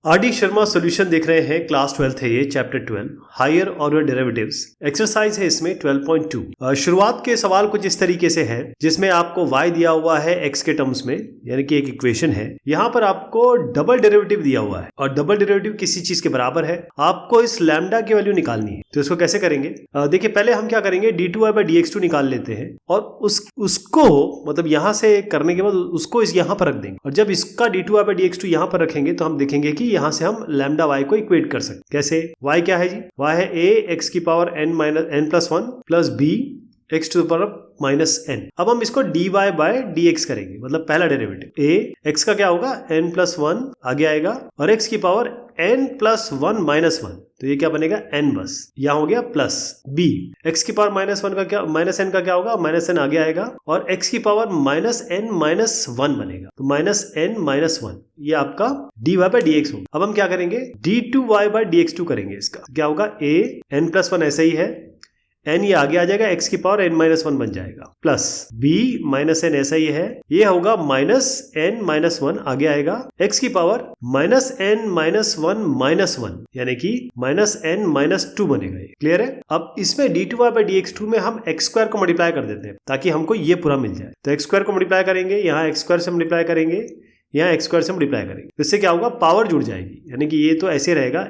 RD. Sharma solution देख रहे हैं। क्लास 12th है ये, chapter 12 higher order derivatives. Exercise है इसमें 12.2। शुरुआत के सवाल कुछ इस तरीके से है जिसमें आपको y दिया हुआ है x के टर्म्स में, यानी कि एक इक्वेशन है। यहाँ पर आपको डबल डेरिवेटिव दिया हुआ है और डबल डेरिवेटिव किसी चीज के बराबर है। आपको इस लैम्डा की वैल्यू निकालनी है। तो इसको कैसे करेंगे? देखिए, पहले हम क्या करेंगे, d2y/dx2 निकाल लेते हैं और उसको मतलब यहाँ से करने के बाद उसको यहाँ पर रख देंगे। और जब इसका d2y/dx2 यहाँ पर रखेंगे तो हम देखेंगे कि यहाँ से हम लैम्डा y को इक्वेट कर सकते। कैसे? y क्या है जी? y है a x की power n+1 plus b x to the power -n। अब हम इसको dy/dx करेंगे, मतलब पहला डेरिवेटिव। a x का क्या होगा? n+1 आगे आएगा और x की पावर n+1 तो ये क्या बनेगा? n बस। यहाँ हो गया प्लस b x की पावर -1 का क्या, -n का क्या होगा? -n आगे आएगा और x की पावर -n-1 बनेगा, तो -n-1 ये आपका dy/dx होगा। अब हम क्या करेंगे? d2y/dx2 करेंगे। इसका क्या होगा? a n+1 ऐसे ही है, n ये आगे आ जाएगा, x की पावर n-1 बन जाएगा, प्लस b -n ऐसा ही है, ये होगा -n-1 आगे आएगा, x की पावर -n-1 यानी कि -n-2 बनेगा। ये क्लियर है? अब इसमें d2y/dx2 में हम x² को मल्टीप्लाई कर देते हैं ताकि हमको ये पूरा मिल जाए। तो x² को मल्टीप्लाई करेंगे, यहाँ x² से मल्टीप्लाई करेंगे, यहाँ x² से मल्टीप्लाई करेंगे। इससे क्या होगा? पावर जुड़ जाएगी, यानी कि ये तो ऐसे रहेगा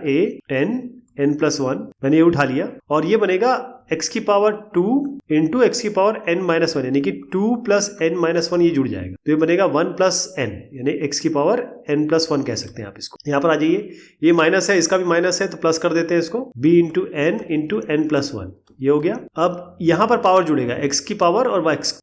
n+1, मैंने ये उठा लिया और ये बनेगा x की पावर 2 इंटू x की पावर n-1, यानी कि 2 + n-1 ये जुड़ जाएगा, तो ये बनेगा 1 + n, यानी x की पावर n+1 कह सकते हैं आप इसको। यहाँ पर आ जाइए, ये माइनस है, इसका भी माइनस है तो प्लस कर देते हैं इसको, b इंटू n+1 ये हो गया। अब यहाँ पर पावर जुड़ेगा x की पावर और इस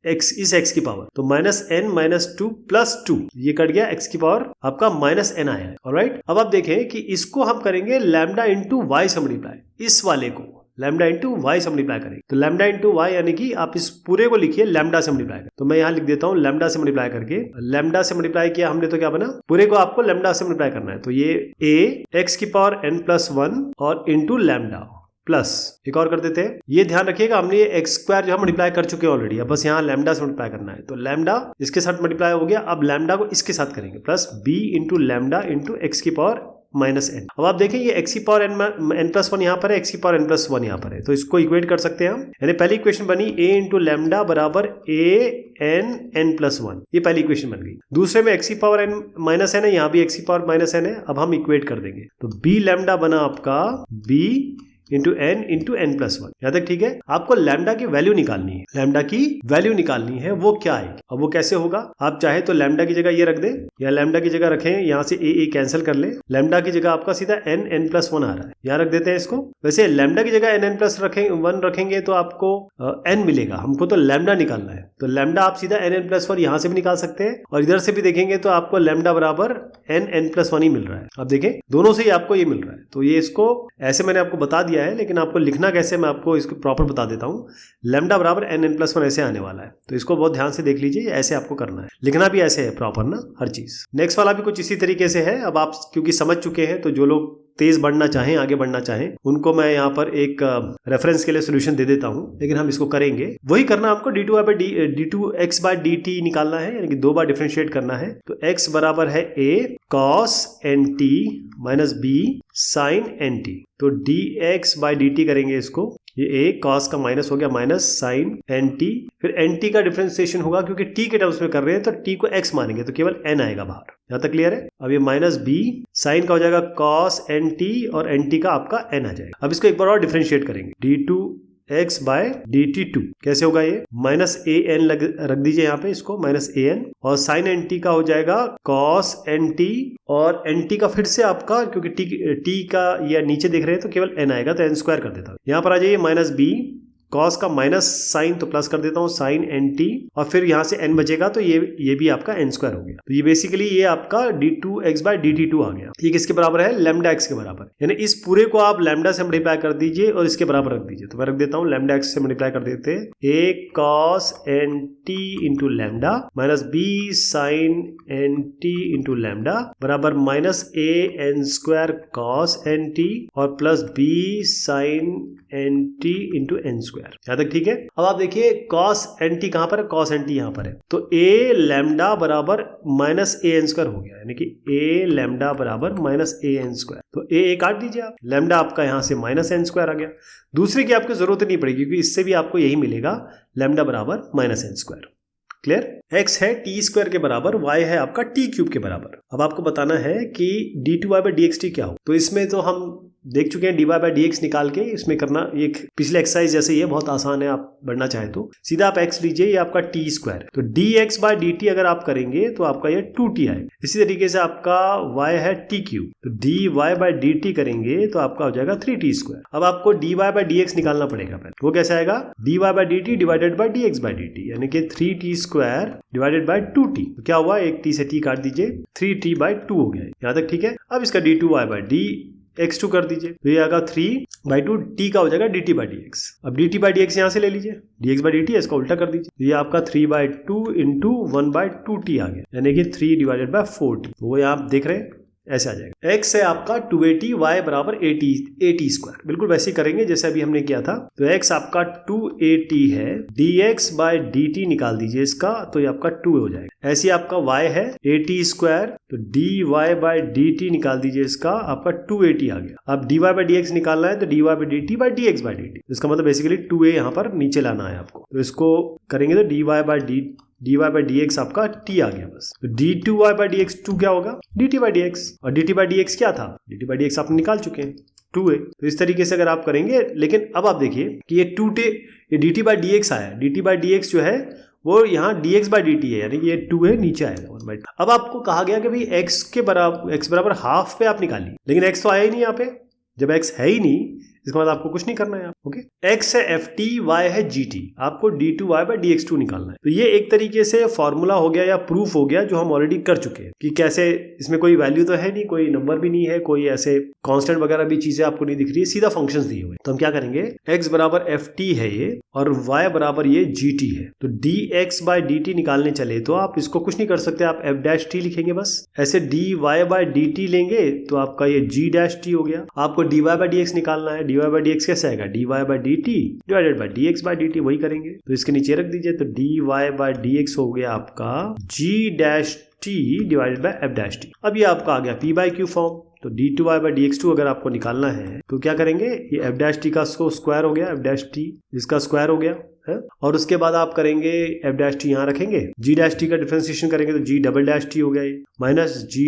x की पावर, तो -n-2 + 2 ये कट गया, x की पावर आपका -n आया है। ऑलराइट, अब आप देखें कि इसको हम करेंगे लैम्डा इंटू y से मल्टीप्लाई। इस वाले को लैम्डा इंटू y से मल्टीप्लाई करेंगे, तो लैम्डा इंटू y यानी कि आप इस पूरे को लिखिए लैम्डा से मल्टीप्लाई करें। तो मैं यहाँ लिख देता हूँ लैम्डा से मल्टीप्लाई करके, लैम्डा से मल्टीप्लाई किया हमने तो क्या बना? पूरे को आपको लैम्डा से मल्टीप्लाई करना है, तो ये a x की पावर n+1 और इंटू लैम्डा प्लस एक और कर देते हैं। ये ध्यान रखिएगा, हमने ये x² जो हम मल्टीप्लाई कर चुके हैं ऑलरेडी, अब बस यहाँ लैम्डा से मल्टीप्लाई करना है। तो लैम्डा इसके साथ मल्टीप्लाई हो गया, अब लैम्डा को इसके साथ करेंगे, plus b into lambda into x की पावर -n। अब आप देखें ये x की पावर n+1 यहाँ पर है, x की पावर n+1 यहाँ पर है, तो इसको इक्वेट कर सकते हैं हम। यानी पहली इक्वेशन बनी a इंटू लैम्डा बराबर a(n+1), ये पहली इक्वेशन बन गई। दूसरे में x की पावर n-n है, यहाँ भी x की पावर -n है। अब हम इक्वेट कर देंगे, तो b लैम्डा बना आपका b इंटू n+1। यहाँ तक ठीक है? आपको लैम्डा की वैल्यू निकालनी है, लैम्डा की वैल्यू निकालनी है, वो क्या है? अब वो कैसे होगा? आप चाहे तो लैम्डा की जगह ये रख दें या लैम्डा की जगह रखें, यहाँ से a कैंसिल कर ले, लैम्डा की जगह आपका सीधा n+1 आ रहा है, यहाँ रख देते हैं इसको। वैसे लैम्डा की जगह n+1 रखेंगे तो आपको n मिलेगा, हमको तो लैम्डा निकालना है, तो लैम्डा आप सीधा n+1 यहाँ से भी निकाल सकते हैं और इधर से भी देखेंगे तो आपको लैम्डा बराबर n+1 ही मिल रहा है। अब देखें दोनों से ही आपको ये मिल रहा है, तो ये इसको ऐसे मैंने आपको बता दिया है, लेकिन आपको लिखना कैसे मैं आपको इसको प्रॉपर बता देता हूँ। लैम्डा बराबर n+1 ऐसे आने वाला है, तो इसको बहुत ध्यान से देख लीजिए, ऐसे आपको करना है, लिखना भी ऐसे है प्रॉपर ना हर चीज। नेक्स्ट वाला भी कुछ इसी तरीके से है। अब आप क्योंकि समझ चुके हैं, तो जो लोग तेज बढ़ना चाहें, आगे बढ़ना चाहें, उनको मैं यहाँ पर एक रेफरेंस के लिए सोल्यूशन दे देता हूँ, लेकिन हम इसको करेंगे। वही करना आपको d2x/dt निकालना है, यानी कि 2 बार डिफरेंशिएट करना है। तो x बराबर है a cos nt minus b sin nt, तो dx/dt करेंगे इसको, ये a cos का माइनस हो गया माइनस sin nt, फिर nt का डिफरेंशिएशन होगा, क्योंकि t के टर्म्स में कर रहे हैं तो t को x मानेंगे तो केवल n आएगा बाहर। यहाँ तक क्लियर है? अब ये माइनस b साइन का हो जाएगा cos nt और nt का आपका n आ जाएगा। अब इसको एक बार और डिफरेंशिएट करेंगे, d2x/dt2 कैसे होगा? ये -an रख दीजिए यहाँ पे इसको, -an, और sin nt का हो जाएगा cos nt और nt का फिर से आपका, क्योंकि t का ये नीचे देख रहे हैं तो केवल n आएगा, तो n² कर देता हूँ। यहाँ पर आ जाइए -b cos का माइनस साइन, तो प्लस कर देता हूँ sin nt, और फिर यहाँ से n बचेगा, तो ये भी आपका n² हो गया। तो ये बेसिकली ये आपका d2x/dt2 आ गया। ये किसके बराबर है? लैम्डा x के बराबर, यानी इस पूरे को आप लैम्डा से मल्टीप्लाई कर दीजिए और इसके बराबर रख दीजिए। तो मैं रख देता हूँ लैम्डा x से मल्टीप्लाई कर देते हैं, a cos nt into lambda minus b sin nt into lambda बराबर -an² cos nt और plus b sin nt into n²। Square. यहाँ तक ठीक है। अब आप देखिए कॉस एन टी कहाँ पर है, कॉस एन टी यहाँ पर है, तो ए लैम्डा बराबर माइनस ए एन स्क्वायर हो गया, यानी कि ए लैम्डा बराबर माइनस ए एन स्क्वायर। तो ए काट दीजिए आप, लैम्डा आपका यहाँ से माइनस एन स्क्वायर आ गया। दूसरे की आपको जरूरत नहीं पड़ेगी क्योंकि इससे भी आपको यही मिलेगा, लैम्डा बराबर minus n square. Clear. x है टी स्क्वायर के बराबर, y है आपका टी क्यूब के बराबर। अब आपको बताना है कि d2y/dxt क्या हो। तो इसमें तो हम देख चुके हैं dy/dx निकाल के, इसमें करना ये पिछले एक्सरसाइज जैसे ही है, बहुत आसान है। आप बढ़ना चाहें तो सीधा आप x लीजिए, ये आपका टी स्क्वायर, तो dx/dt अगर आप करेंगे तो आपका ये 2t आएगा। इसी तरीके से आपका y है टी क्यूब, तो dy/dt करेंगे तो आपका हो जाएगा 3t स्क्वायर। अब आपको dy/dx निकालना पड़ेगा पहले, वो कैसे आएगा, dy/dt डिवाइडेड बाई dx/dt, यानी कि 3t square divided by 2t। तो क्या हुआ, एक t से t काट दीजिए, 3t/2 हो गया। यहाँ तक ठीक है। अब इसका d2y/dx2 कर दीजिए, तो ये आएगा 3/2, t का हो जाएगा dt/dx। अब dt/dx यहाँ से ले लीजिए, dx/dt इसका उल्टा कर दीजिए, तो ये आपका 3/2 इंटू 1/2t आ गया, यानी कि 3/4t। वो यहाँ आप देख रहे हैं ऐसे आ जाएगा। x है आपका 280, y बराबर 80 स्क्वायर, बिल्कुल वैसे ही करेंगे जैसे अभी हमने किया था। तो x आपका 280 है, dx/dt निकाल दीजिए इसका, तो ये आपका 2 हो जाएगा। ऐसे आपका y है 80 स्क्वायर, तो dy/dt निकाल दीजिए इसका, आपका 280 आ गया। अब dy/dx निकालना है तो dy/dt/dx/dt, इसका मतलब बेसिकली 2a यहाँ पर नीचे लाना है आपको। तो इसको करेंगे तो dy/dx आपका t आ गया बस। तो d2y/dx2 क्या होगा, dt/dx, और dt/dx क्या था, dt/dx आप निकाल चुके हैं 2a। तो इस तरीके से अगर आप करेंगे, लेकिन अब आप देखिए कि ये 2t, ये dt/dx आया, dt/dx जो है वो यहाँ dx/dt है, यानी कि ये 2a नीचे आएगा 1/2। अब आपको कहा गया कि भाई x बराबर हाफ पे आप निकालिए, लेकिन x तो आया ही नहीं यहाँ पे। जब x है ही नहीं, इसके बाद आपको कुछ नहीं करना है। ओके, x है ft, y है gt, आपको d2y/dx2 निकालना है। तो ये एक तरीके से फॉर्मूला हो गया या प्रूफ हो गया जो हम ऑलरेडी कर चुके हैं कि कैसे, इसमें कोई वैल्यू तो है नहीं, कोई नंबर भी नहीं है, कोई ऐसे कांस्टेंट वगैरह भी चीजें आपको नहीं दिख रही है, सीधा फंक्शंस दिए हुए। तो हम क्या करेंगे, x बराबर ft है ये, और y बराबर ये gt है, तो dx/dt निकालने चले तो आप इसको कुछ नहीं कर सकते, आप f' लिखेंगे बस। ऐसे dy/dt लेंगे तो आपका ये g' हो गया। आपको dy/dx निकालना है, dy/dx कैसे आएगा, dy/dt डिवाइडेड बाई dx/dt, वही करेंगे तो इसके नीचे रख दीजिए, तो dy/dx हो गया आपका g' डिवाइडेड बाई f'। अब ये आपका आ गया p/q फॉर्म। तो d2y/dx2 अगर आपको निकालना है तो क्या करेंगे, ये f' का स्क्वायर हो गया, f' इसका स्क्वायर हो गया है, और उसके बाद आप करेंगे f' यहाँ रखेंगे, g' का डिफरेंशिएशन करेंगे तो g" हो गया, ये माइनस g',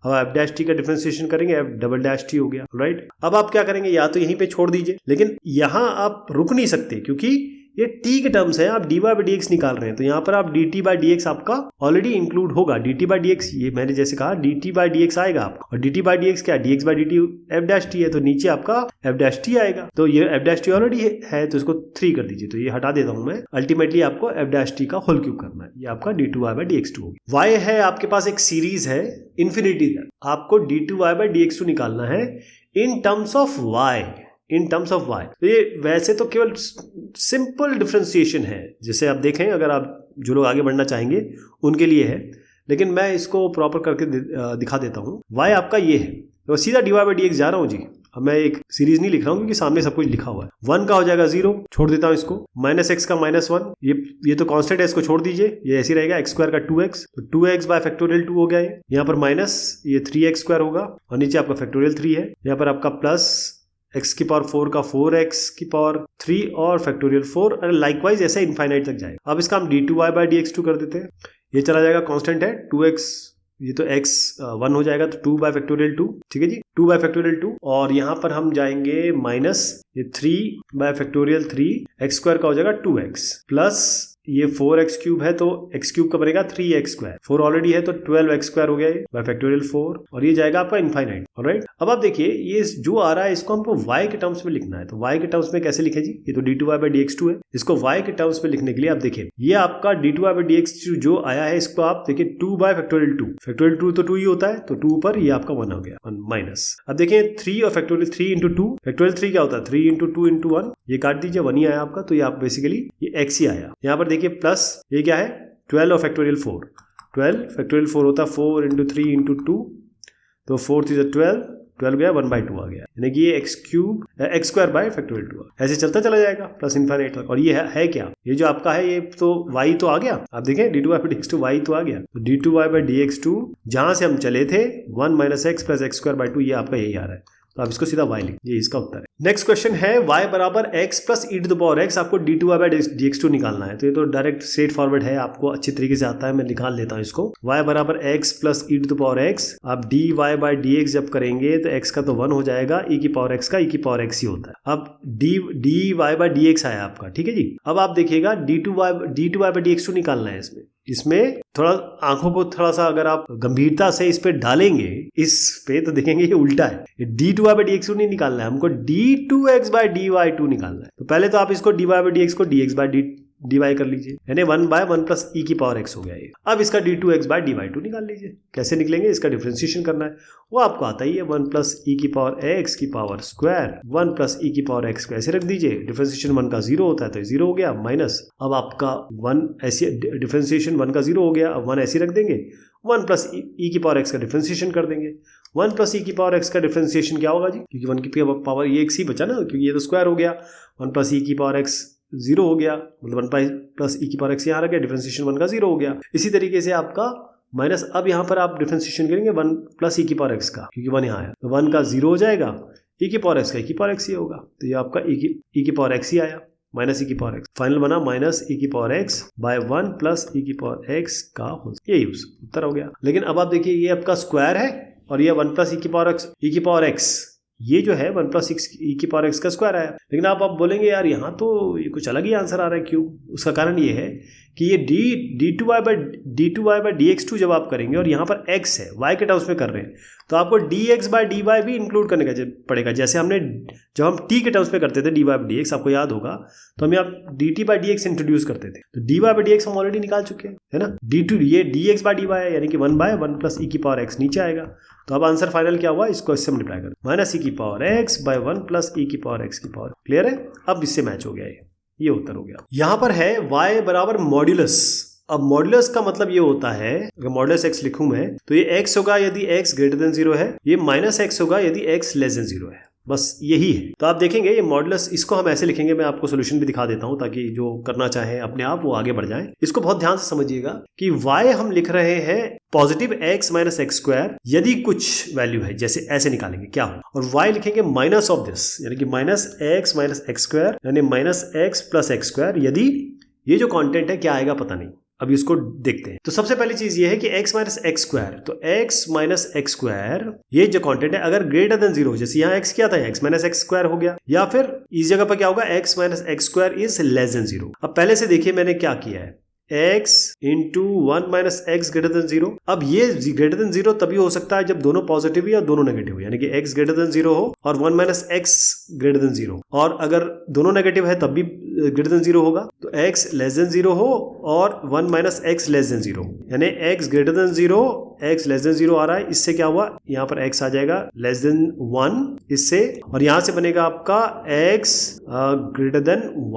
अब f' का डिफरेंशिएशन करेंगे f" हो गया। राइट, अब आप क्या करेंगे, या तो यहीं पे छोड़ दीजिए, लेकिन यहाँ आप रुक नहीं सकते क्योंकि ये t के टर्म्स है, आप dy/dx निकाल रहे हैं, तो यहाँ पर आप dt/dx आपका ऑलरेडी इंक्लूड होगा। dt/dx ये मैंने जैसे कहा dt/dx आएगा आपका, और dt/dx क्या, dx/dt f' है, तो नीचे आपका f' आएगा, तो ये f' ऑलरेडी है, तो इसको 3 कर दीजिए, तो ये हटा देता हूं मैं। अल्टीमेटली आपको f' का होल क्यूब करना है, ये आपका d2y/dx2 होगी। y है आपके पास एक सीरीज है इन्फिनिटी तक, आपको d2y/dx2 निकालना है in terms of y, in terms of y। तो ये वैसे तो केवल सिंपल डिफरेंशिएशन है, जैसे आप देखें, अगर आप जो लोग आगे बढ़ना चाहेंगे उनके लिए है, लेकिन मैं इसको प्रॉपर करके दिखा देता हूँ। y आपका ये है, तो सीधा dy/dx जा रहा हूँ जी। अब मैं एक सीरीज नहीं लिख रहा हूँ क्योंकि सामने सब कुछ लिखा हुआ है। 1 का हो जाएगा 0, छोड़ देता हूँ इसको, -x का -1, ये तो कांस्टेंट है, इसको छोड़ दीजिए, ये ऐसे ही रहेगा, x² का 2x, तो 2x/2 हो गया, ये यहाँ पर माइनस ये 3x² होगा, और नीचे आपका फैक्टोरियल 3 है, यहाँ पर आपका प्लस x⁴ का 4x⁴ और फैक्टोरियल 4, और लाइकवाइज ऐसा इनफाइनाइट तक जाएगा। अब इसका हम d2y/dx2 कर देते हैं, ये चला जाएगा, कांस्टेंट है 2x, ये तो x 1 हो जाएगा, तो 2/2, ठीक है जी, 2/2, और यहाँ पर हम जाएंगे माइनस ये 3/3, x² का हो जाएगा 2x, प्लस ये 4x³ है, तो x³ का बनेगा 3x², 4 ऑलरेडी है तो 12x² हो गया ये /4, और ये जाएगा आपका इनफाइनाइट। ऑलराइट, अब आप देखिए ये जो आ रहा है इसको हमको y के टर्म्स में लिखना है, तो y के टर्म्स में कैसे लिखे जी, ये तो d2y/dx2 है, इसको y के टर्म्स में लिखने के लिए आप देखिए, ये आपका d2y/dx2 जो आया है, इसको आप देखिए 2/2, फैक्टोरियल 2 तो 2 ही होता है, तो 2 ऊपर, ये आपका 1 हो गया, माइनस। अब देखिए 3 और फैक्टोरियल 3 इंटू 2, फैक्टोरियल 3 क्या होता है, 3 इंटू 2 इंटू 1, ये काट दीजिए, 1 ही आया आपका, तो ये आप बेसिकली ये x ही आया। यहाँ पर देखिए प्लस ये क्या है, 12 और फैक्टोरियल 4, 12 फैक्टोरियल 4 होता है 4 इंटू 3 इंटू 2, तो 4 3 12, 12 गया 1/2 आ गया, यानी कि ये x² बाय फैक्टोरियल 2 ऐसे चलता चला जाएगा प्लस इनफाइनाइट तक। और ये है क्या, ये जो आपका है ये तो y तो आ गया, आप देखें d2y/dx2 y तो आ गया, तो d2y/dx2 जहां से हम चले थे 1 - x + x²/2 ये आपका यही आ रहा है, तो आप इसको सीधा y लिख, ये इसका उत्तर है। नेक्स्ट क्वेश्चन है y बराबर x + e⁻x, आपको d2y/dx2 निकालना है। तो ये तो डायरेक्ट स्ट्रेट फॉरवर्ड है, आपको अच्छी तरीके से आता है, मैं निकाल लेता हूँ इसको। y बराबर x + e⁻x, आप dy/dx जब करेंगे तो x का तो 1 हो जाएगा, e⁻x का e⁻x ही होता है। अब dy/dx आया आपका, ठीक है जी। अब आप देखिएगा d2y/dx2 निकालना है। इसमें थोड़ा आंखों को थोड़ा सा अगर आप गंभीरता से इस पे डालेंगे इस पे, तो देखेंगे ये उल्टा है, d2y/dx2 नहीं निकालना है, हमको d2x/dy2 निकालना है। तो पहले तो आप इसको dy/dx को dx/dy कर लीजिए, यानी 1/1 + e⁻x हो गया ये। अब इसका d2x/dy2 निकाल लीजिए। कैसे निकलेंगे, इसका डिफरेंशिएशन करना है, वो आपको आता ही है, 1 + e⁻x की पावर स्क्वायर 1 + e⁻x को ऐसे रख दीजिए, डिफरेंशिएशन 1 का 0 होता है तो 0 हो गया, माइनस अब आपका 1 ऐसे डिफरेंशिएशन 1 का 0 हो गया, अब 1 ऐसे रख देंगे, 1 + e⁻x का डिफरेंशिएशन कर देंगे। 1 + e⁻x का डिफरेंशिएशन क्या होगा जी, क्योंकि 1 की पावर ये x ही बचा ना, क्योंकि ये तो स्क्वायर हो गया, 1 + e⁻x 0 हो गया, मतलब 1 + e⁻x यहाँ रख गया, डिफरेंशिएशन 1 का 0 हो गया। इसी तरीके से आपका माइनस, अब यहाँ पर आप डिफरेंशिएशन करेंगे 1 + e⁻x का, क्योंकि 1 यहाँ आया, तो 1 का 0 हो जाएगा, e⁻x का e⁻x ही होगा, तो ये आपका e⁻x ही आया, माइनस e⁻x फाइनल बना, माइनस e⁻x बाय 1 + e⁻x का होल, यही उत्तर हो गया। लेकिन अब आप देखिए ये आपका स्क्वायर है और ये 1 + e⁻x ये जो है 1 + e⁻x का स्क्वायर आया। लेकिन आप बोलेंगे यार यहाँ तो ये कुछ अलग ही आंसर आ रहा है, क्यों? उसका कारण ये है कि ये d2y/dx2 जब आप करेंगे और यहाँ पर x है, y के टर्म्स में कर रहे हैं, तो आपको dx/dy भी इंक्लूड करने का पड़ेगा। जैसे हमने जब हम t के टर्म्स में करते थे dy/dx, आपको याद होगा, तो हम यहाँ dt/dx इंट्रोड्यूस करते थे, तो dy/dx हम ऑलरेडी निकाल चुके हैं, है ना। d2 ये dx/dy है, यानी कि 1/1 + e⁻x नीचे आएगा, तो अब आंसर फाइनल क्या हुआ, इसको इससे मल्टीप्लाई कर, माइनस e⁻x बाय 1 + e⁻x की पावर। क्लियर है, अब इससे मैच हो गया, ये उत्तर हो गया। यहां पर है y बराबर मॉड्यूलस। अब मॉड्यूलस का मतलब ये होता है, अगर मॉड्यूलस x लिखूं मैं, तो ये x होगा यदि x > 0 है, ये -x होगा यदि x < 0 है, बस यही है। तो आप देखेंगे ये मॉड्यूलस, इसको हम ऐसे लिखेंगे, मैं आपको सोल्यूशन भी दिखा देता हूं ताकि जो करना चाहे अपने आप वो आगे बढ़ जाए। इसको बहुत ध्यान से समझिएगा कि y हम लिख रहे हैं पॉजिटिव x - x² यदि कुछ वैल्यू है, जैसे ऐसे निकालेंगे क्या हो, और y लिखेंगे माइनस ऑफ दिस, यानी कि -x - x² यानी -x + x² यदि ये जो कंटेंट है क्या आएगा पता नहीं, अभी इसको देखते हैं। तो सबसे पहली चीज ये है कि x - x², तो x - x² ये जो कंटेंट है अगर > 0, जैसे यहाँ x क्या था, x - x² हो गया, या फिर इस जगह पर क्या होगा, x - x² इज < 0। अब पहले से देखिए मैंने क्या किया है, x × 1 - x > 0। अब ये > 0 तभी हो सकता है जब दोनों पॉजिटिव या दोनों नेगेटिव हो, यानी कि x > 0 हो और 1 - x > 0, और अगर दोनों नेगेटिव है तब भी > 0 होगा, तो x < 0 हो और 1 - x < 0, यानी x > 0 x < 0 आ रहा है, इससे क्या हुआ, यहाँ पर x आ जाएगा <1 इससे, और यहाँ से बनेगा आपका x <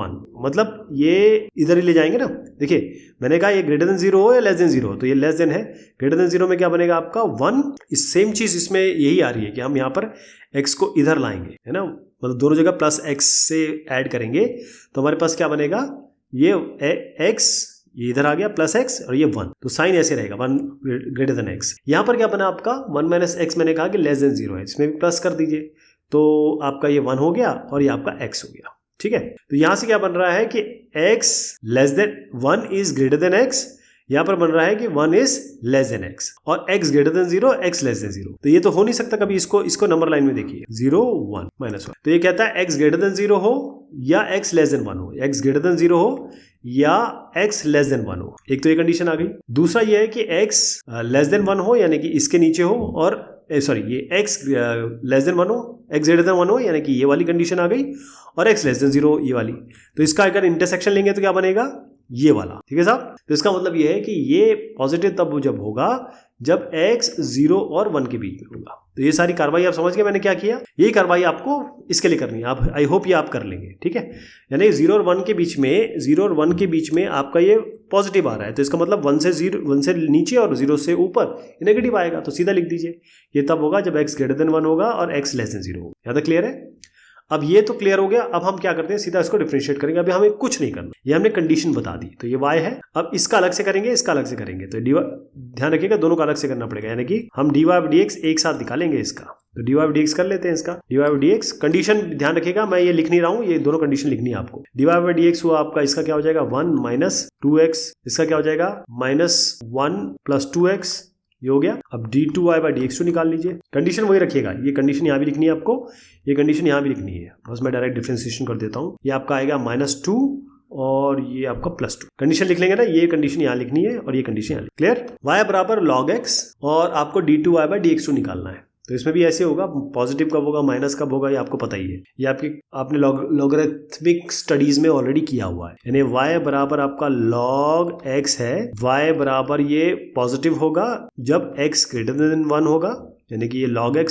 1, मतलब ये इधर ही ले जाएंगे ना। देखिए मैंने कहा ये > 0 हो या <0 हो, तो ये लेस देन है, > 0 में क्या बनेगा आपका 1। इस सेम चीज इसमें यही आ रही है कि हम यहाँ पर x को इधर लाएंगे, है ना, मतलब दोनों जगह +x से ऐड करेंगे, तो हमारे पास क्या बनेगा, ये x ये इधर आ गया +x और ये 1, तो साइन ऐसे रहेगा 1 > x। यहाँ पर क्या बना आपका 1 - x, मैंने कहा कि < 0 है, इसमें भी प्लस कर दीजिए, तो आपका ये 1 हो गया और ये आपका x हो गया, ठीक है। तो यहां से क्या बन रहा है कि x < 1 इज > x, यहां पर बन रहा है कि 1 इज < x, और x > 0 x < 0, तो ये तो हो नहीं सकता कभी, इसको नंबर लाइन में देखिए 0 1 -1, तो ये कहता है x > 0 हो या x < 1 हो, x > 0 हो या x < 1 हो, एक तो ये कंडीशन आ गई। दूसरा ये है कि x < 1 हो, यानी कि इसके नीचे हो, और सॉरी ये x < 1 हो, x > 1 हो, यानी कि ये वाली कंडीशन आ गई, और x < 0 ये वाली। तो इसका अगर इंटरसेक्शन लेंगे तो क्या बनेगा, ये वाला, ठीक है साहब। तो इसका मतलब ये है कि ये पॉजिटिव तब जब होगा जब x 0 और 1 के बीच में होगा। तो ये सारी कार्रवाई आप समझ गए मैंने क्या किया। यही कार्रवाई आपको इसके लिए करनी है, आप आई होप ये आप कर लेंगे, ठीक है। यानी 0 और 1 के बीच में, 0 और 1 के बीच में आपका ये पॉजिटिव आ रहा है, तो इसका मतलब 1 से नीचे और 0 से ऊपर नेगेटिव आएगा। तो सीधा लिख दीजिए, ये तब होगा जब x ग्रेटर देन 1 होगा और x लेस देन 0 होगा। यहाँ तक क्लियर है। अब ये तो क्लियर हो गया। अब हम क्या करते हैं, सीधा इसको डिफरेंशिएट करेंगे। अभी हमें कुछ नहीं करना, ये हमने कंडीशन बता दी। तो ये y है, अब इसका अलग से करेंगे, इसका अलग से करेंगे। तो ध्यान रखिएगा दोनों का अलग से करना पड़ेगा, यानी कि हम dy by dx एक साथ निकालेंगे इसका। तो dy by dx कर लेते हैं इसका। dy by dx कंडीशन ध्यान रखिएगा, मैं ये लिख नहीं रहा हूँ, ये दोनों कंडीशन लिखनी है आपको। dy by dx हुआ आपका, इसका क्या हो जाएगा 1 माइनस 2x, इसका क्या हो जाएगा -1 प्लस 2x, ये हो गया। अब d2y by dx2 निकाल लीजिए। कंडीशन वही रखिएगा, ये कंडीशन यहाँ भी लिखनी है आपको, ये कंडीशन यहाँ भी लिखनी है। बस मैं डायरेक्ट डिफरेंशिएशन कर देता हूँ। ये आपका आएगा -2 और ये आपका +2। कंडीशन लिख लेंगे ना, ये कंडीशन यहाँ लिखनी है और ये कंडीशन यहाँ। क्लियर। y बराबर log x और आपको d2y by dx2 निकालना है। तो इसमें भी ऐसे होगा, पॉजिटिव कब होगा माइनस कब होगा ये आपको पता ही है, ये आपने लॉगरिथमिक स्टडीज में ऑलरेडी किया हुआ है। यानी y बराबर आपका log x है, y बराबर ये पॉजिटिव होगा जब x ग्रेटर देन 1 होगा, यानी कि ये log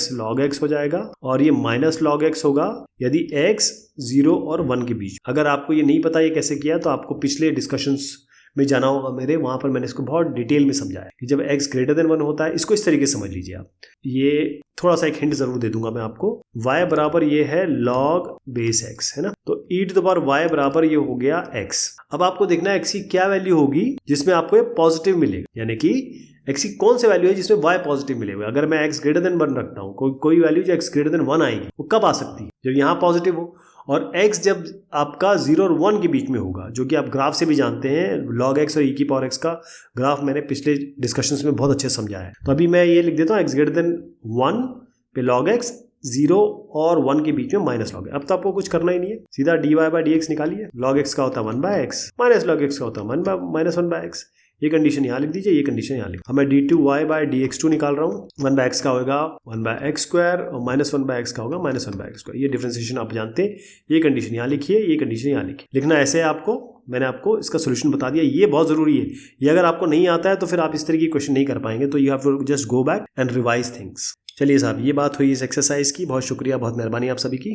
x हो जाएगा, और ये माइनस log x होगा यदि x 0 और 1 के बीच। अगर आपको ये नहीं पता ये कैसे किया तो आपको पिछले डिस्कशंस में जाना होगा मेरे, वहां पर मैंने इसको बहुत डिटेल में समझाया कि जब x ग्रेटर देन 1 होता है, इसको इस तरीके से समझ लीजिए आप। ये थोड़ा सा एक हिंट जरूर दे दूंगा मैं आपको। y बराबर ये है log बेस x, है ना। तो e to the power y बराबर ये हो गया x। अब आपको देखना है x की क्या वैल्यू होगी जिसमें आपको ये पॉजिटिव मिलेगा, यानी कि x की कौन से वैल्यू है जिसमें y पॉजिटिव मिलेगा। अगर मैं x ग्रेटर देन 1 रखता हूँ, कोई वैल्यू जो x ग्रेटर देन 1 आएगी वो कब आ सकती है, जब यहाँ पॉजिटिव हो, और x जब आपका 0 और 1 के बीच में होगा, जो कि आप ग्राफ से भी जानते हैं। log x और e की पावर x का ग्राफ मैंने पिछले डिस्कशंस में बहुत अच्छे से समझाया है। तो अभी मैं ये लिख देता हूँ, x ग्रेटर देन 1 पे log x, 0 और 1 के बीच में माइनस log। अब तो आपको कुछ करना ही नहीं है, सीधा dy by dx निकालिए। log x का होता है 1 by x, minus log x का होता है -1 by x। ये कंडीशन यहाँ लिख दीजिए, ये कंडीशन यहाँ लिख। अब मैं d2y by dx2 निकाल रहा हूँ। 1 by x का होगा 1 by x स्क्वायर और -1 by x का होगा -1 by x स्क्वायर। ये डिफरेंशिएशन आप जानते हैं। ये कंडीशन यहाँ लिखिए, ये कंडीशन यहाँ लिखिए। लिखना ऐसे है आपको, मैंने आपको इसका सोल्यूशन बता दिया। ये बहुत जरूरी है, ये अगर आपको नहीं आता है तो फिर आप इस तरह की क्वेश्चन नहीं कर पाएंगे। तो you have to just go back and revise things. चलिए साहब, ये बात हुई इस एक्सरसाइज की। बहुत शुक्रिया, बहुत मेहरबानी आप सभी की।